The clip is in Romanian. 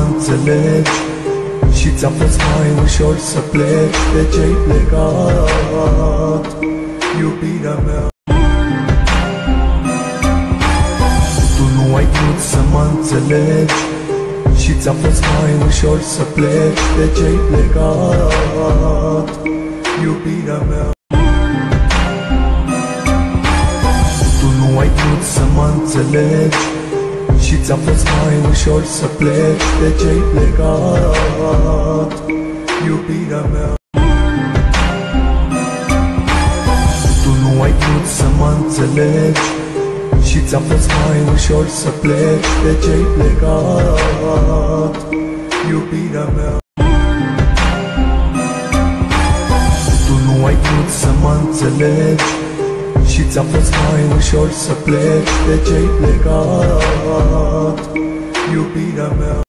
înțelegi și ți-am fost mai ușor să pleci de ce-ai plecat, iubirea mea. Tu nu ai vrut să mă înțelegi și ți-a fost mai ușor să pleci de ce-ai plecat, iubirea mea. Tu nu ai vrut să mă înțelegi și ți-a fost mai ușor să pleci de ce-ai plecat, iubirea mea. Tu nu ai vrut să mă înțelegi și ți-a fost mai ușor să pleci de ce-ai plecat, iubirea mea. Tu nu ai vrut să mă înțelegi și ți-a fost mai ușor să pleci de ce-ai plecat, iubirea mea.